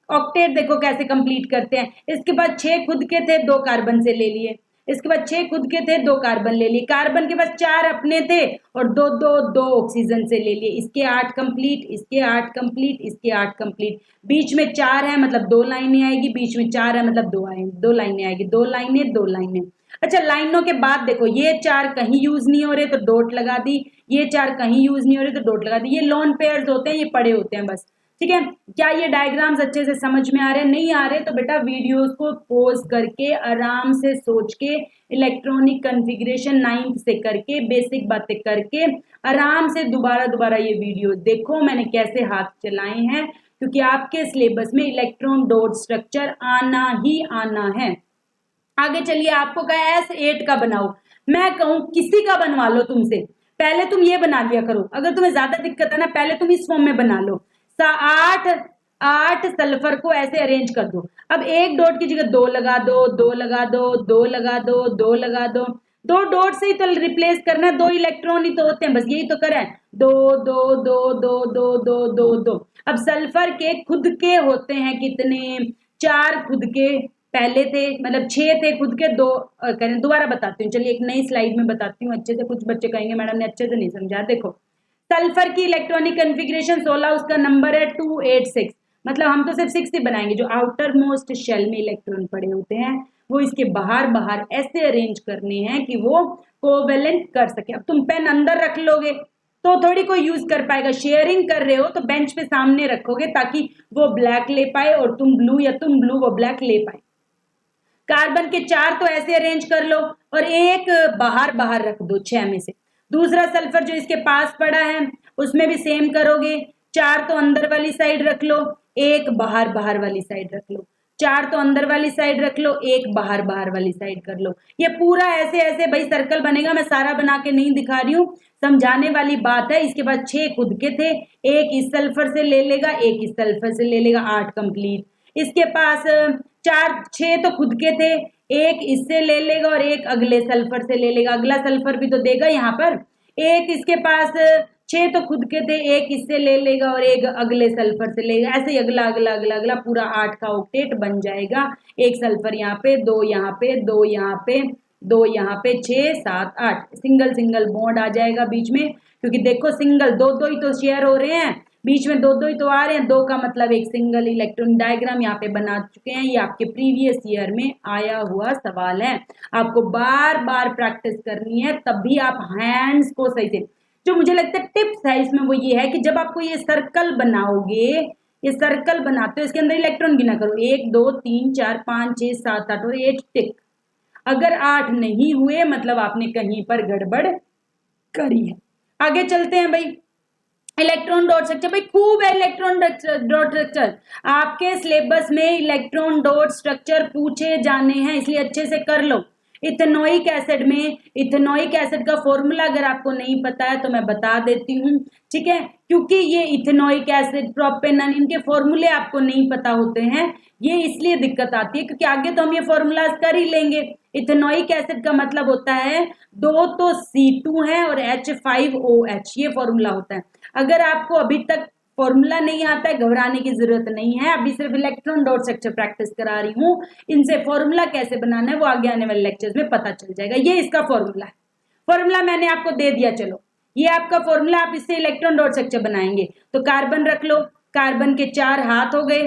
ऑक्टेट देखो कैसे कंप्लीट करते हैं। इसके बाद 6 खुद के थे, 2 कार्बन से ले लिए। इसके बाद 6 खुद के थे, 2 कार्बन ले लिए। कार्बन के पास 4 अपने थे और दो दो दो ऑक्सीजन से ले लिए। इसके 8 कंप्लीट, इसके 8 कंप्लीट, इसके 8 कंप्लीट। बीच में 4 है मतलब 2 लाइनें आएगी, बीच में 4 है मतलब 2 लाइनें आएगी, 2 लाइनें 2 लाइनें। अच्छा लाइनों के बाद देखो ये 4 कहीं यूज नहीं हो रहे तो डॉट लगा दी, ये 4 कहीं यूज नहीं हो रहे तो डॉट लगा दी। ये लोन पेयर्स होते हैं, ये पड़े होते हैं बस। ठीक है, क्या ये डायग्राम्स अच्छे से समझ में आ रहे हैं? नहीं आ रहे तो बेटा वीडियोस को पॉज करके आराम से सोच के इलेक्ट्रॉनिक कॉन्फ़िगरेशन 9th से करके बेसिक बातें करके आराम से दोबारा दोबारा ये वीडियो देखो मैंने कैसे हाथ चलाए हैं, क्योंकि आपके सिलेबस में इलेक्ट्रॉन डॉट स्ट्रक्चर आना ही आना है। आगे चलिए, आपको कहा S8 का बनाओ, मैं कहूं किसी का बनवा लो तुमसे, पहले तुम ये बना लिया करो। अगर तुम्हें ज्यादा दिक्कत है ना, पहले तुम इस फॉर्म में बना लो। 8 सल्फर को ऐसे अरेंज कर दो। अब एक डॉट की जगह 2 लगा दो, 2 लगा दो, 2 लगा दो, 2 लगा दो। 2 डॉट से ही तो रिप्लेस करना है, 2 इलेक्ट्रॉन ही तो होते हैं, बस यही तो करें। 2 2 2 2 2 2 2 2। अब सल्फर के खुद के होते हैं कितने? 4 खुद के पहले थे, मतलब 6 थे खुद के, 2 करें। दोबारा बताती हूँ, चलिए एक नई स्लाइड में बताती हूँ अच्छे से। कुछ बच्चे कहेंगे मैडम ने अच्छे से नहीं समझा। देखो सल्फर की इलेक्ट्रॉनिक कॉन्फ़िगरेशन 16, उसका नंबर है 286। मतलब हम तो सिर्फ 6 ही बनाएंगे। जो आउटर मोस्ट शेल में इलेक्ट्रॉन पड़े होते हैं वो इसके बाहर बाहर ऐसे अरेंज करने हैं कि वो कोवेलेंट कर सके। अब तुम पेन अंदर रख लोगे तो थोड़ी कोई यूज कर पाएगा। शेयरिंग कर रहे हो तो बेंच पे सामने रखोगे ताकि वो ब्लैक ले पाए और तुम ब्लू, या तुम ब्लू वो ब्लैक ले पाए। कार्बन के 4 तो ऐसे अरेंज कर लो और एक बाहर बाहर रख दो 6 में से। दूसरा सल्फर जो इसके पास पड़ा है उसमें भी सेम करोगे। 4 तो अंदर वाली साइड रख लो, एक बाहर बाहर वाली साइड रख लो। 4 तो अंदर वाली साइड रख लो, एक बाहर बाहर वाली साइड कर लो। ये पूरा ऐसे ऐसे भाई सर्कल बनेगा। मैं सारा बना के नहीं दिखा रही हूँ, समझाने वाली बात है। इसके बाद 6 खुद के थे, एक इस सल्फर से ले लेगा, एक इस सल्फर से ले लेगा, 8 कंप्लीट। इसके पास 6 तो खुद के थे, एक इससे ले लेगा और एक अगले सल्फर से ले लेगा। अगला सल्फर भी तो देगा यहाँ पर। एक इसके पास 6 तो खुद के थे, एक इससे ले लेगा और एक अगले सल्फर से लेगा। ऐसे ही अगला अगला अगला अगला पूरा 8 का ऑक्टेट बन जाएगा। एक सल्फर यहाँ पे, 2 यहाँ पे, 2 यहाँ पे, 2 यहाँ पे, 6 7 8 सिंगल सिंगल बॉन्ड आ जाएगा बीच में। क्योंकि देखो सिंगल दो दो ही तो शेयर हो रहे हैं, बीच में दो दो ही तो आ रहे हैं। 2 का मतलब एक सिंगल इलेक्ट्रॉन। डायग्राम यहाँ पे बना चुके हैं, ये आपके प्रीवियस ईयर में आया हुआ सवाल है। आपको बार बार प्रैक्टिस करनी है, तब भी आप हैंड्स को सही से। जो मुझे लगता है टिप्स है इसमें वो ये है कि जब आपको ये सर्कल बनाओगे, ये सर्कल बनाते हो इसके अंदर इलेक्ट्रॉन गिना करो, 1 2 3 4 5 6 7 8 और 8 टिक। अगर 8 नहीं हुए मतलब आपने कहीं पर गड़बड़ करी है। आगे चलते हैं भाई। इलेक्ट्रॉन डॉट स्ट्रक्चर भाई खूब है। इलेक्ट्रॉन डॉट स्ट्रक्चर आपके सिलेबस में इलेक्ट्रॉन डॉट स्ट्रक्चर पूछे जाने हैं, इसलिए अच्छे से कर लो। इथेनोइक एसिड में इथेनोइक एसिड का फॉर्मूला अगर आपको नहीं पता है तो मैं बता देती हूँ, ठीक है। क्योंकि ये इथेनोइक एसिड, प्रोपेनॉन, इनके फॉर्मूले आपको नहीं पता होते हैं, ये इसलिए दिक्कत आती है क्योंकि आगे तो हम ये फॉर्मूलाज कर ही लेंगे। इथेनोइक एसिड का मतलब होता है 2 तो C2 है और H5OH, ये फॉर्मूला होता है। अगर आपको अभी तक फॉर्मूला नहीं आता है, घबराने की जरूरत नहीं है। अभी सिर्फ इलेक्ट्रॉन डॉट स्ट्रक्चर प्रैक्टिस करा रही हूँ, इनसे फॉर्मूला कैसे बनाना है वो आगे आने वाले लेक्चर्स में पता चल जाएगा। ये इसका फॉर्मूला है, फॉर्मूला मैंने आपको दे दिया। चलो ये आपका फॉर्मूला, आप इससे इलेक्ट्रॉन डॉट स्ट्रक्चर बनाएंगे। तो कार्बन रख लो, कार्बन के 4 हाथ हो गए,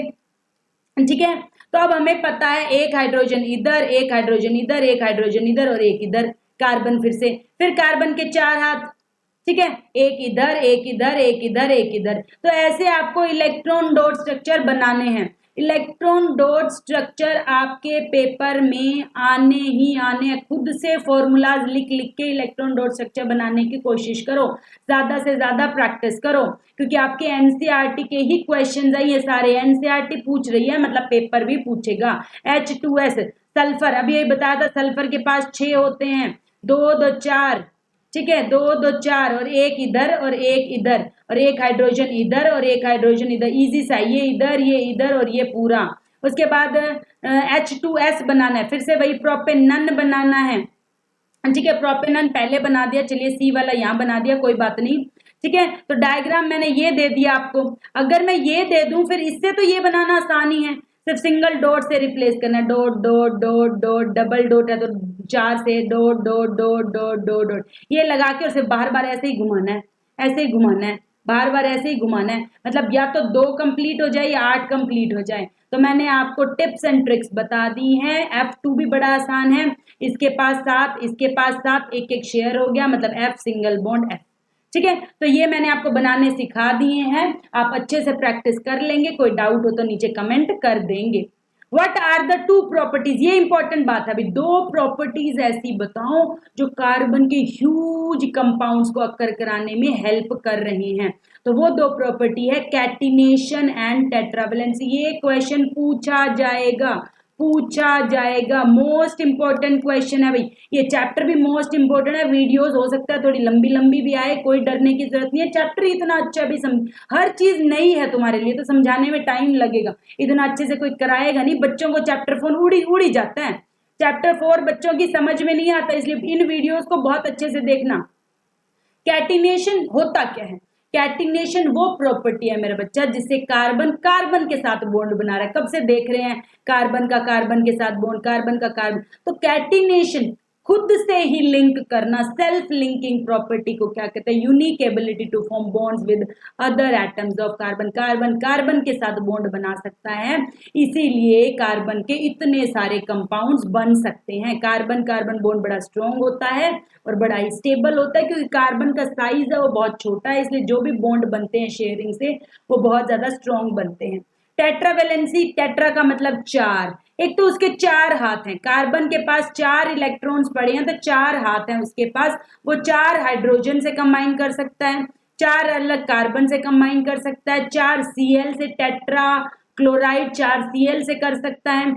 ठीक है। तो अब हमें पता है एक हाइड्रोजन इधर, एक हाइड्रोजन इधर, एक हाइड्रोजन इधर और एक इधर। कार्बन फिर कार्बन के 4 हाथ, ठीक है, एक इधर, एक इधर, एक इधर, एक इधर। तो ऐसे आपको इलेक्ट्रॉन डॉट स्ट्रक्चर बनाने हैं। इलेक्ट्रॉन डॉट स्ट्रक्चर आपके पेपर में आने ही आने हैं। खुद से फॉर्मूलाज लिख लिख के इलेक्ट्रॉन डॉट स्ट्रक्चर बनाने की कोशिश करो, ज्यादा से ज्यादा प्रैक्टिस करो, क्योंकि आपके एनसीईआरटी के ही क्वेश्चन है ये सारे। एनसीईआरटी पूछ रही है मतलब पेपर भी पूछेगा। H2S सल्फर, अभी यही बताया था, सल्फर के पास 6 होते हैं, 2 2 4, ठीक है, 2 2 4 और एक इधर और एक इधर और एक हाइड्रोजन इधर और एक हाइड्रोजन इधर। इजी सा, ये इधर, ये इधर और ये पूरा। उसके बाद H2S बनाना है, फिर से वही प्रोपेनॉन बनाना है, ठीक है, प्रोपेनॉन पहले बना दिया, चलिए सी वाला यहाँ बना दिया, कोई बात नहीं। ठीक है, तो डायग्राम मैंने ये दे दिया आपको। अगर मैं ये दे दूं फिर इससे तो ये बनाना आसान ही है, सिर्फ सिंगल डॉट से रिप्लेस करना है, dot dot dot dot, double dot है तो 4 से dot dot dot dot dot dot, ये लगा के और सिर्फ बार बार ऐसे ही घुमाना है, ऐसे ही घुमाना है, बार बार ऐसे ही घुमाना है, मतलब या तो 2 कंप्लीट हो जाए या 8 कंप्लीट हो जाए। तो मैंने आपको टिप्स एंड ट्रिक्स बता दी हैं। F2 भी बड़ा आसान है, इसके पास 7, इसके पास 7, एक एक शेयर हो गया, मतलब F सिंगल बॉन्ड F। ठीक है, तो ये मैंने आपको बनाने सिखा दिए हैं, आप अच्छे से प्रैक्टिस कर लेंगे, कोई डाउट हो तो नीचे कमेंट कर देंगे। व्हाट आर द 2 प्रॉपर्टीज, ये इंपॉर्टेंट बात है अभी, 2 प्रॉपर्टीज ऐसी बताओ जो कार्बन के ह्यूज कंपाउंड्स को अक्कर कराने में हेल्प कर रही हैं। तो वो 2 प्रॉपर्टी है कैटिनेशन एंड टेट्रावेलेंसी। ये क्वेश्चन पूछा जाएगा, पूछा जाएगा, मोस्ट इंपॉर्टेंट क्वेश्चन है भाई। ये चैप्टर भी मोस्ट इंपॉर्टेंट है, वीडियोस हो सकता है थोड़ी लंबी लंबी भी आए, कोई डरने की जरूरत नहीं है, चैप्टर इतना अच्छा भी हर चीज नई है तुम्हारे लिए, तो समझाने में टाइम लगेगा, इतना अच्छे से कोई कराएगा नहीं। बच्चों को चैप्टर 4 उड़ी उड़ी जाता है, चैप्टर 4 बच्चों की समझ में नहीं आता, इसलिए इन वीडियोस को बहुत अच्छे से देखना। कैटिनेशन होता क्या है? कैटिनेशन वो प्रॉपर्टी है मेरा बच्चा जिससे कार्बन कार्बन के साथ बॉन्ड बना रहा है। कब से देख रहे हैं कार्बन का कार्बन के साथ बॉन्ड, कार्बन का कार्बन, तो कैटिनेशन खुद से ही लिंक करना, सेल्फ लिंकिंग प्रॉपर्टी को क्या कहते हैं? Unique ability to form bonds with other atoms of carbon. Carbon carbon के साथ बॉन्ड बना सकता है, इसीलिए कार्बन के इतने सारे कंपाउंड्स बन सकते हैं। कार्बन कार्बन बॉन्ड बड़ा स्ट्रॉन्ग होता है और बड़ा ही स्टेबल होता है, क्योंकि कार्बन का साइज है वो बहुत छोटा है, इसलिए जो भी बॉन्ड बनते हैं शेयरिंग से वो बहुत ज्यादा स्ट्रॉन्ग बनते हैं। टेट्रावेलेंसी, टेट्रा का मतलब 4, एक तो उसके 4 हाथ हैं, कार्बन के पास 4 इलेक्ट्रॉन्स पड़े हैं तो 4 हाथ हैं उसके पास, वो 4 हाइड्रोजन से कंबाइन कर सकता है, 4 अलग कार्बन से कंबाइन कर सकता है, 4 Cl से, टेट्रा क्लोराइड 4 Cl से कर सकता है,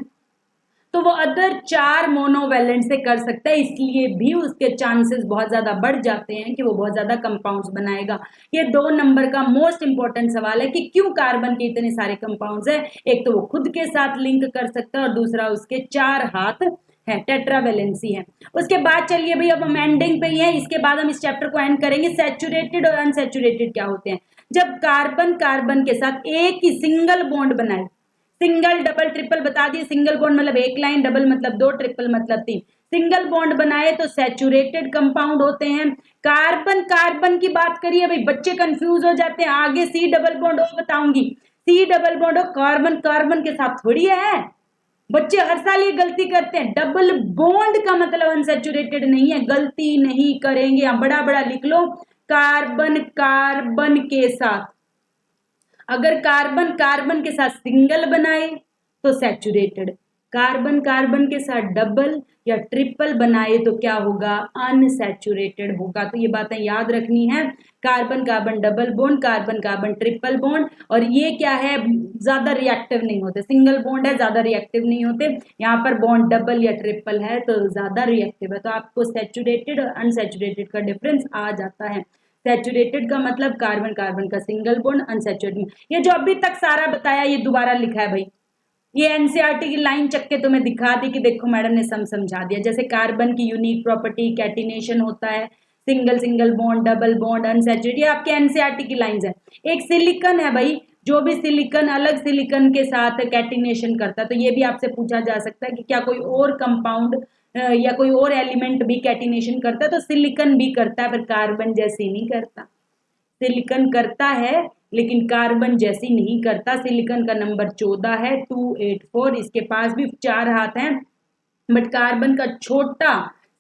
तो वो अदर 4 मोनोवेलेंट से कर सकता है, इसलिए भी उसके चांसेस बहुत ज्यादा बढ़ जाते हैं कि वो बहुत ज्यादा कंपाउंड्स बनाएगा। ये 2 नंबर का मोस्ट इंपॉर्टेंट सवाल है कि क्यों कार्बन के इतने सारे कंपाउंड्स है। एक तो वो खुद के साथ लिंक कर सकता है और दूसरा उसके 4 हाथ है, टेट्रावेलेंसी है। उसके बाद चलिए भाई अब हम एंडिंग पे ही है, इसके बाद हम इस चैप्टर को एंड करेंगे। सैचुरेटेड और अनसैचुरेटेड क्या होते हैं? जब कार्बन कार्बन के साथ एक ही सिंगल बॉन्ड बनाए, सिंगल डबल ट्रिपल बता दिए, सिंगल बॉन्ड मतलब एक लाइन, डबल मतलब 2, ट्रिपल मतलब 3, सिंगल बॉन्ड बनाए तो सैचुरेटेड कंपाउंड होते हैं। कार्बन कार्बन की बात करिए भाई, बच्चे कंफ्यूज हो जाते हैं, आगे सी डबल बॉन्ड हो बताऊंगी, सी डबल बॉन्ड हो कार्बन कार्बन के साथ थोड़ी है, बच्चे हर साल ये गलती करते हैं। डबल बॉन्ड का मतलब अनसैचुरेटेड नहीं है, गलती नहीं करेंगे, आप बड़ा बड़ा लिख लो, कार्बन कार्बन के साथ, अगर कार्बन कार्बन के साथ सिंगल बनाए तो सैचुरेटेड, कार्बन कार्बन के साथ डबल या ट्रिपल बनाए तो क्या होगा? अनसैचुरेटेड होगा। तो ये बातें याद रखनी है, carbon carbon double bond, carbon carbon triple bond, और ये क्या है, ज्यादा रिएक्टिव नहीं होते, सिंगल बॉन्ड है ज्यादा रिएक्टिव नहीं होते, यहाँ पर बॉन्ड डबल या ट्रिपल है तो ज्यादा रिएक्टिव है। तो आपको सैचुरेटेड और अनसैचुरेटेड का डिफरेंस आ जाता है। सैचुरेटेड का मतलब कार्बन कार्बन का सिंगल बॉन्ड, अनसैचुरेटेड, ये जो अभी तक सारा बताया ये दोबारा लिखा है भाई, ये एनसीईआरटी की लाइन चक के तुम्हें दिखा दी कि देखो मैडम ने समझा दिया। जैसे कार्बन की यूनिक प्रॉपर्टी कैटिनेशन होता है, single single bond, double bond, unsaturated, ये आपके एनसीईआरटी की लाइंस है। एक सिलिकन है भाई, जो भी सिलिकन अलग सिलिकन के साथ कैटिनेशन करता है, तो ये भी आपसे पूछा जा सकता है कि क्या कोई और कंपाउंड या कोई और एलिमेंट भी कैटिनेशन करता है? तो सिलिकन भी करता है पर कार्बन जैसे नहीं करता, सिलिकन करता है लेकिन कार्बन जैसी नहीं करता। सिलिकन का नंबर 14 है, 284, इसके पास भी 4 हाथ हैं, बट कार्बन का छोटा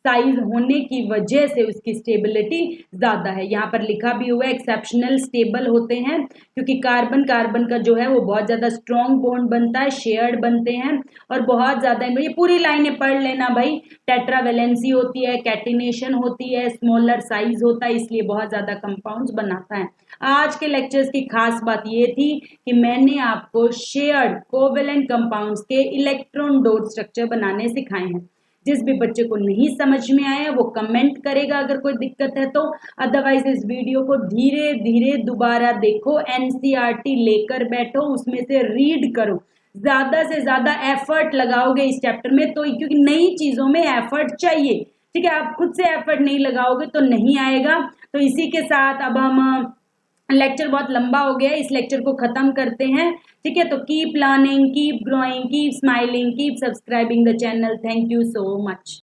साइज होने की वजह से उसकी स्टेबिलिटी ज्यादा है। यहाँ पर लिखा भी हुआ है एक्सेप्शनल स्टेबल होते हैं, क्योंकि कार्बन कार्बन का जो है वो बहुत ज्यादा स्ट्रॉन्ग बॉन्ड बनता है, शेयर्ड बनते हैं और बहुत ज्यादा, ये पूरी लाइनें पढ़ लेना भाई, टेट्रावेलेंसी होती है, कैटिनेशन होती है, स्मॉलर साइज होता है, इसलिए बहुत ज्यादा कंपाउंड्स बनाता है। आज के लेक्चर्स की खास बात ये थी कि मैंने आपको शेयर्ड कोवेलेंट कंपाउंड्स के इलेक्ट्रॉन डॉट स्ट्रक्चर बनाने सिखाए हैं। जिस भी बच्चे को नहीं समझ में आया वो कमेंट करेगा अगर कोई दिक्कत है तो, अदरवाइज इस वीडियो को धीरे धीरे दोबारा देखो, एनसीईआरटी लेकर बैठो, उसमें से रीड करो, ज्यादा से ज्यादा एफर्ट लगाओगे इस चैप्टर में तो, क्योंकि नई चीजों में एफर्ट चाहिए, ठीक है, आप खुद से एफर्ट नहीं लगाओगे तो नहीं आएगा। तो इसी के साथ अब हम लेक्चर बहुत लंबा हो गया है, इस लेक्चर को खत्म करते हैं। ठीक है, तो keep learning, keep growing, keep smiling, keep subscribing the channel. Thank you so much.